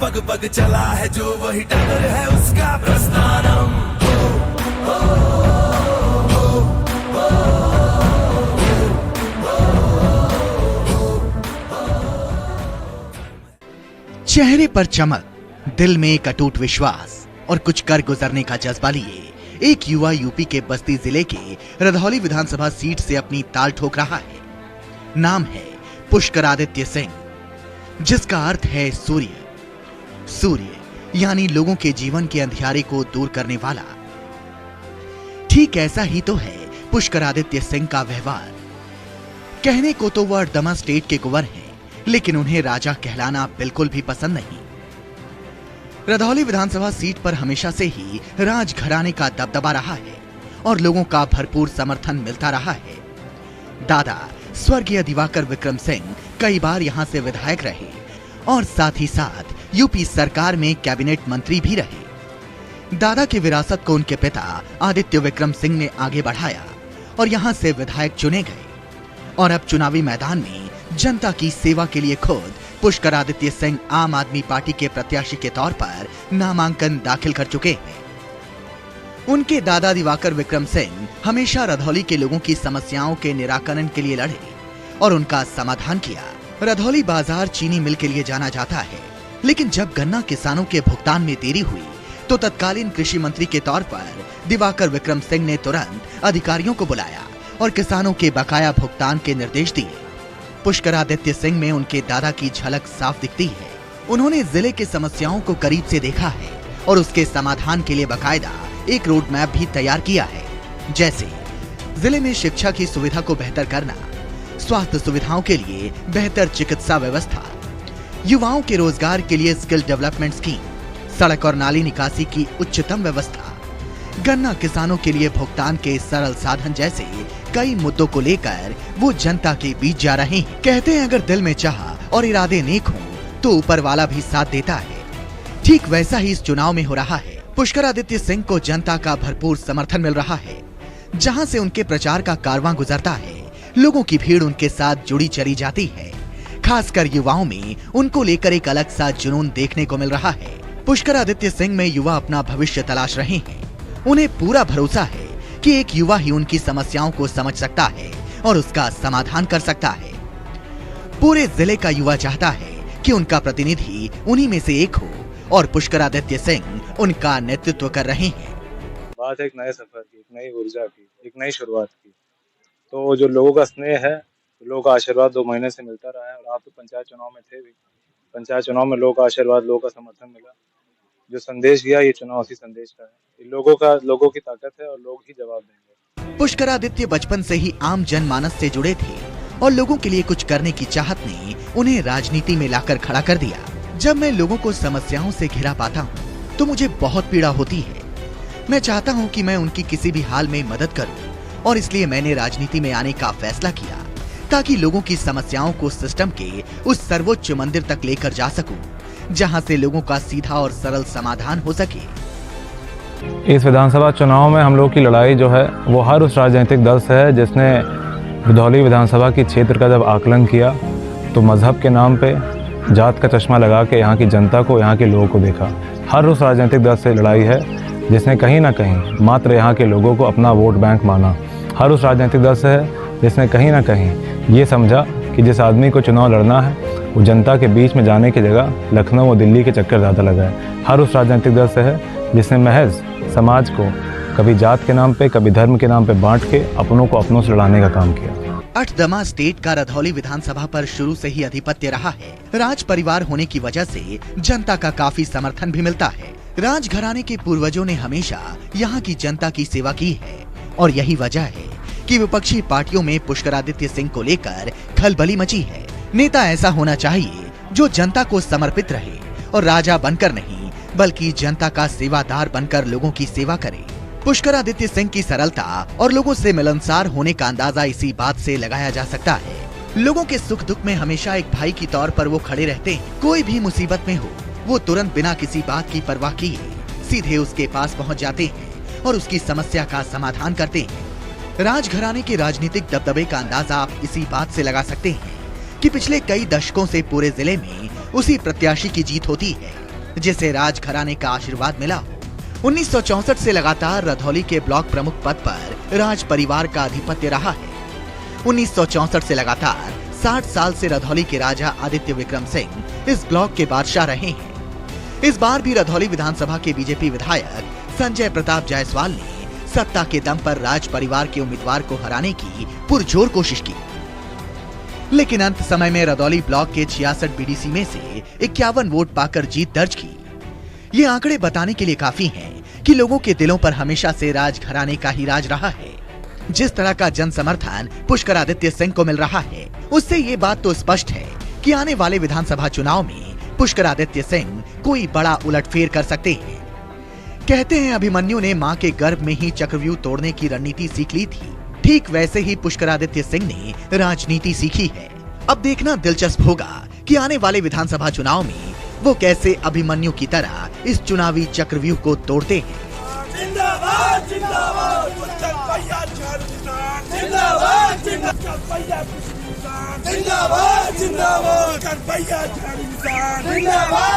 पग पग चला है जो वही टाइगर है उसका प्रस्थानम। चेहरे पर चमक, दिल में एक अटूट विश्वास और कुछ कर गुजरने का जज्बा लिए एक युवा यूपी के बस्ती जिले के रधौली विधानसभा सीट से अपनी ताल ठोक रहा है। नाम है पुष्करादित्य सिंह, जिसका अर्थ है सूर्य। सूर्य यानी लोगों के जीवन के अंधियारे को दूर करने वाला। ठीक ऐसा ही तो है पुष्करादित्य सिंह का व्यवहार। कहने को तो वह अर्दमा स्टेट के कुंवर हैं, लेकिन उन्हें राजा कहलाना बिल्कुल भी पसंद नहीं। रधौली विधानसभा सीट पर हमेशा से ही राजघराने का दबदबा रहा है और लोगों का भरपूर समर्थन मिलता रहा है। दादा स्वर्गीय दिवाकर विक्रम सिंह कई बार यहां से विधायक रहे और साथ ही साथ यूपी सरकार में कैबिनेट मंत्री भी रहे। दादा की विरासत को उनके पिता आदित्य विक्रम सिंह ने आगे बढ़ाया और यहां से विधायक चुने गए और अब चुनावी मैदान में जनता की सेवा के लिए खुद पुष्करादित्य सिंह आम आदमी पार्टी के प्रत्याशी के तौर पर नामांकन दाखिल कर चुके हैं। उनके दादा दिवाकर विक्रम सिंह हमेशा रधौली के लोगों की समस्याओं के निराकरण के लिए लड़े और उनका समाधान किया। रधौली बाजार चीनी मिल के लिए जाना जाता है, लेकिन जब गन्ना किसानों के भुगतान में देरी हुई तो तत्कालीन कृषि मंत्री के तौर पर दिवाकर विक्रम सिंह ने तुरंत अधिकारियों को बुलाया और किसानों के बकाया भुगतान के निर्देश दिए। पुष्करादित्य सिंह में उनके दादा की झलक साफ दिखती है। उन्होंने जिले के समस्याओं को करीब से देखा है और उसके समाधान के लिए बकायदा एक रोड मैप भी तैयार किया है। जैसे जिले में शिक्षा की सुविधा को बेहतर करना, स्वास्थ्य सुविधाओं के लिए बेहतर चिकित्सा व्यवस्था, युवाओं के रोजगार के लिए स्किल डेवलपमेंट स्कीम, सड़क और नाली निकासी की उच्चतम व्यवस्था, गन्ना किसानों के लिए भुगतान के सरल साधन जैसे कई मुद्दों को लेकर वो जनता के बीच जा रहे हैं। कहते हैं अगर दिल में चाह और इरादे नेक हों तो ऊपर वाला भी साथ देता है। ठीक वैसा ही इस चुनाव में हो रहा है। पुष्करादित्य सिंह को जनता का भरपूर समर्थन मिल रहा है। जहां से उनके प्रचार का कारवां गुजरता है, लोगों की भीड़ उनके साथ जुड़ी चली जाती है। खासकर युवाओं में उनको लेकर एक अलग सा जुनून देखने को मिल रहा है। पुष्करादित्य सिंह में युवा अपना भविष्य तलाश रहे हैं। उन्हें पूरा भरोसा है कि एक युवा ही उनकी समस्याओं को समझ सकता है और उसका समाधान कर सकता है। पूरे जिले का युवा चाहता है कि उनका प्रतिनिधि उन्हीं में से एक हो और पुष्करादित्य सिंह उनका नेतृत्व कर रहे हैं। बात है एक नए सफर की, एक नई ऊर्जा की, एक नई शुरुआत की। तो जो लोगों का स्नेह है, लोगों का आशीर्वाद 2 महीने से मिलता रहा है और आप तो पंचायत चुनाव में थे भी। पंचायत चुनाव में लोगों का आशीर्वाद, लोगों का समर्थन मिला। जो संदेश गया ये चुनाव उसी संदेश का है। लोगों की ताकत है और लोग ही जवाब देंगे। पुष्करादित्य बचपन से ही आम जनमानस से जुड़े थे और लोगों के लिए कुछ करने की चाहत ने उन्हें राजनीति में लाकर खड़ा कर दिया। जब मैं लोगों को समस्याओं से घिरा पाता हूँ तो मुझे बहुत पीड़ा होती है। मैं चाहता हूँ कि मैं उनकी किसी भी हाल में मदद करूँ और इसलिए मैंने राजनीति में आने का फैसला किया ताकि लोगों की समस्याओं को सिस्टम के उस सर्वोच्च मंदिर तक लेकर जा सकूं, जहां से लोगों का सीधा और सरल समाधान हो सके। इस विधानसभा चुनाव में हम लोग की लड़ाई जो है वो हर उस राजनीतिक दल से है जिसने रधौली विधानसभा की क्षेत्र का जब आकलन किया तो मजहब के नाम पे जात का चश्मा लगा के यहाँ की जनता को, यहाँ के लोगों को देखा। हर उस राजनीतिक दल से लड़ाई है जिसने कहीं ना कहीं मात्र यहाँ के लोगों को अपना वोट बैंक माना। हर उस राजनीतिक दल से है जिसने कहीं ना कहीं ये समझा कि जिस आदमी को चुनाव लड़ना है वो जनता के बीच में जाने की जगह लखनऊ और दिल्ली के चक्कर ज़्यादा लगाए। हर उस राजनीतिक दल से है जिसने महज समाज को कभी जात के नाम पे, कभी धर्म के नाम पे बांट के अपनों को अपनों से लड़ाने का काम किया। अर्दमा स्टेट का रधौली विधानसभा पर शुरू से ही अधिपत्य रहा है। राज परिवार होने की वजह से जनता का काफी समर्थन भी मिलता है। राजघराने के पूर्वजों ने हमेशा यहाँ की जनता की सेवा की है और यही वजह है कि विपक्षी पार्टियों में पुष्करादित्य सिंह को लेकर खलबली मची है। नेता ऐसा होना चाहिए जो जनता को समर्पित रहे और राजा बनकर नहीं बल्कि जनता का सेवादार बनकर लोगों की सेवा करे। पुष्करादित्य सिंह की सरलता और लोगों से मिलनसार होने का अंदाजा इसी बात से लगाया जा सकता है। लोगों के सुख दुख में हमेशा एक भाई की तौर पर वो खड़े रहते हैं। कोई भी मुसीबत में हो वो तुरंत बिना किसी बात की परवाह किए सीधे उसके पास पहुंच जाते हैं और उसकी समस्या का समाधान करते हैं। राजघराने के राजनीतिक दबदबे का अंदाजा आप इसी बात से लगा सकते हैं कि पिछले कई दशकों से पूरे जिले में उसी प्रत्याशी की जीत होती है जिसे राज घराने का आशीर्वाद मिला। 1964 से लगातार रधौली के ब्लॉक प्रमुख पद पर राज परिवार का आधिपत्य रहा है। 1964 से लगातार 60 साल से रधौली के राजा आदित्य विक्रम सिंह इस ब्लॉक के बादशाह रहे हैं। इस बार भी रधौली विधानसभा के बीजेपी विधायक संजय प्रताप जायसवाल ने सत्ता के दम पर राज परिवार के उम्मीदवार को हराने की पुरजोर कोशिश की, लेकिन अंत समय में रधौली ब्लॉक के 66 बीडीसी में से 51 वोट पाकर जीत दर्ज की। ये आंकड़े बताने के लिए काफी हैं कि लोगों के दिलों पर हमेशा से राज घराने का ही राज रहा है। जिस तरह का जन समर्थन पुष्कर आदित्य सिंह को मिल रहा है, उससे ये बात तो स्पष्ट है कि आने वाले विधानसभा चुनाव में पुष्कर आदित्य सिंह कोई बड़ा उलटफेर कर सकते हैं। कहते हैं अभिमन्यु ने मां के गर्भ में ही चक्रव्यूह तोड़ने की रणनीति सीख ली थी, ठीक वैसे ही पुष्कर आदित्य सिंह ने राजनीति सीखी है। अब देखना दिलचस्प होगा कि आने वाले विधानसभा चुनाव में वो कैसे अभिमन्यु की तरह इस चुनावी चक्रव्यूह को तोड़ते हैं। जिंदाबाद जिंदाबाद जिंदाबाद जिंदाबाद जिंदाबाद जिंदाबाद जिंदाबाद।